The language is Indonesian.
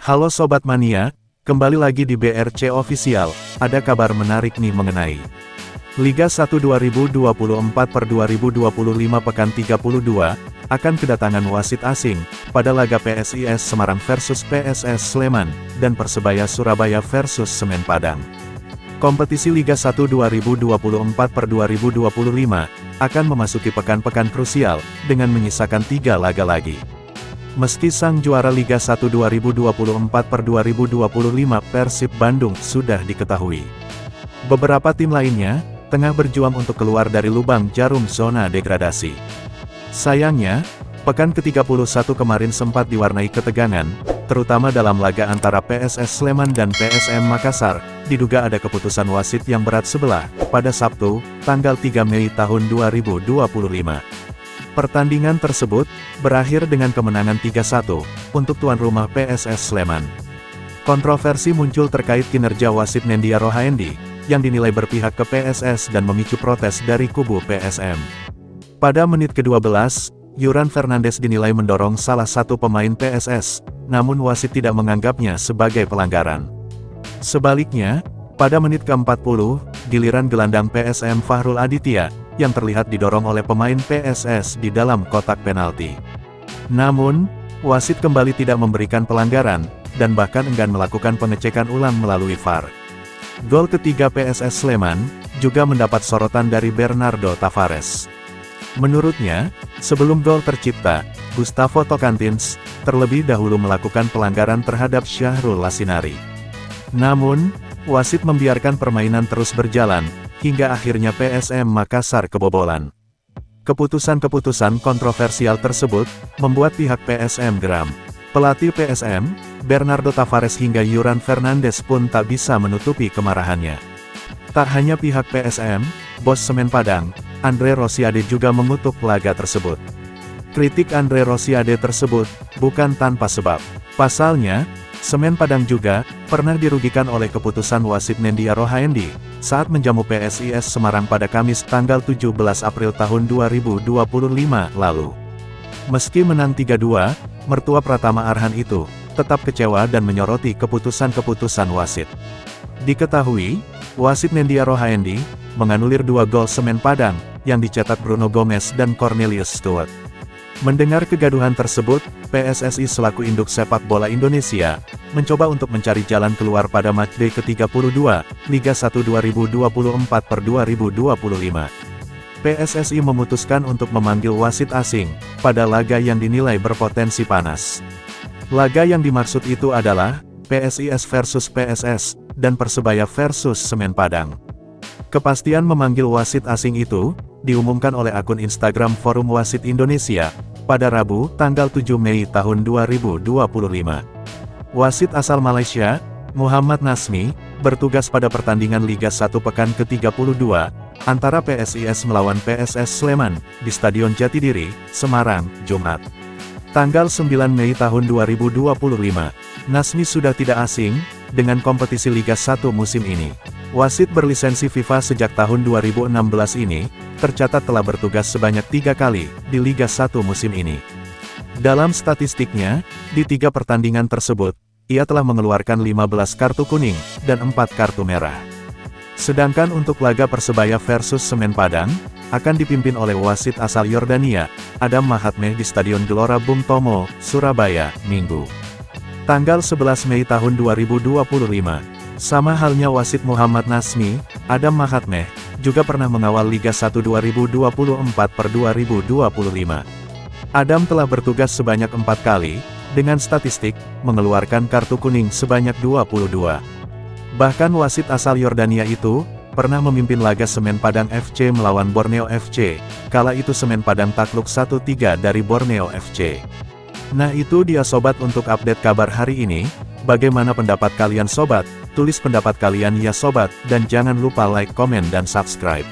Halo Sobat Mania, kembali lagi di BRC Official. Ada kabar menarik nih mengenai Liga 1 2024/2025 pekan 32, akan kedatangan wasit asing, pada laga PSIS Semarang versus PSS Sleman, dan Persebaya Surabaya versus Semen Padang. Kompetisi Liga 1 2024/2025, akan memasuki pekan-pekan krusial, dengan menyisakan 3 laga lagi. Meski sang juara Liga 1 2024/2025 Persib Bandung sudah diketahui, beberapa tim lainnya tengah berjuang untuk keluar dari lubang jarum zona degradasi. Sayangnya, pekan ke-31 kemarin sempat diwarnai ketegangan, terutama dalam laga antara PSS Sleman dan PSM Makassar. Diduga ada keputusan wasit yang berat sebelah, pada Sabtu, tanggal 3 Mei tahun 2025. Pertandingan tersebut berakhir dengan kemenangan 3-1 untuk tuan rumah PSS Sleman. Kontroversi muncul terkait kinerja wasit Nendia Rohaendi, yang dinilai berpihak ke PSS dan memicu protes dari kubu PSM. Pada menit ke-12, Yuran Fernandes dinilai mendorong salah satu pemain PSS, namun wasit tidak menganggapnya sebagai pelanggaran. Sebaliknya, pada menit ke-40, giliran gelandang PSM Fahrul Aditya, yang terlihat didorong oleh pemain PSS di dalam kotak penalti. Namun, wasit kembali tidak memberikan pelanggaran, dan bahkan enggan melakukan pengecekan ulang melalui VAR. Gol ketiga PSS Sleman, juga mendapat sorotan dari Bernardo Tavares. Menurutnya, sebelum gol tercipta, Gustavo Tocantins, terlebih dahulu melakukan pelanggaran terhadap Syahrul Lasinari. Namun, wasit membiarkan permainan terus berjalan, hingga akhirnya PSM Makassar kebobolan. Keputusan-keputusan kontroversial tersebut, membuat pihak PSM geram. Pelatih PSM, Bernardo Tavares hingga Yuran Fernandes pun tak bisa menutupi kemarahannya. Tak hanya pihak PSM, bos Semen Padang, Andre Rosiade juga mengutuk laga tersebut. Kritik Andre Rosiade tersebut, bukan tanpa sebab. Pasalnya, Semen Padang juga pernah dirugikan oleh keputusan wasit Nendia Rohaendi saat menjamu PSIS Semarang pada Kamis tanggal 17 April tahun 2025 lalu. Meski menang 3-2, mertua Pratama Arhan itu tetap kecewa dan menyoroti keputusan-keputusan wasit. Diketahui, wasit Nendia Rohaendi menganulir 2 gol Semen Padang yang dicetak Bruno Gomez dan Cornelius Stewart. Mendengar kegaduhan tersebut, PSSI selaku induk sepak bola Indonesia, mencoba untuk mencari jalan keluar pada matchday ke-32, Liga 1 2024/2025. PSSI memutuskan untuk memanggil wasit asing, pada laga yang dinilai berpotensi panas. Laga yang dimaksud itu adalah, PSIS versus PSS, dan Persebaya versus Semen Padang. Kepastian memanggil wasit asing itu, diumumkan oleh akun Instagram Forum Wasit Indonesia, pada Rabu, tanggal 7 Mei tahun 2025. Wasit asal Malaysia, Muhammad Nasmi, bertugas pada pertandingan Liga 1 pekan ke-32, antara PSIS melawan PSS Sleman, di Stadion Jatidiri, Semarang, Jumat, tanggal 9 Mei tahun 2025. Nasmi sudah tidak asing dengan kompetisi Liga 1 musim ini. Wasit berlisensi FIFA sejak tahun 2016 ini, tercatat telah bertugas sebanyak 3 kali di Liga 1 musim ini. Dalam statistiknya, di 3 pertandingan tersebut, ia telah mengeluarkan 15 kartu kuning dan 4 kartu merah. Sedangkan untuk laga Persebaya versus Semen Padang, akan dipimpin oleh wasit asal Yordania, Adam Mahatmeh di Stadion Gelora Bung Tomo, Surabaya, Minggu, tanggal 11 Mei tahun 2025. Sama halnya wasit Muhammad Nasmi, Adam Mahatmeh, juga pernah mengawal Liga 1 2024/2025. Adam telah bertugas sebanyak 4 kali, dengan statistik, mengeluarkan kartu kuning sebanyak 22. Bahkan wasit asal Yordania itu, pernah memimpin laga Semen Padang FC melawan Borneo FC, kala itu Semen Padang takluk 1-3 dari Borneo FC. Nah itu dia sobat untuk update kabar hari ini. Bagaimana pendapat kalian sobat? Tulis pendapat kalian ya sobat, dan jangan lupa like, komen dan subscribe.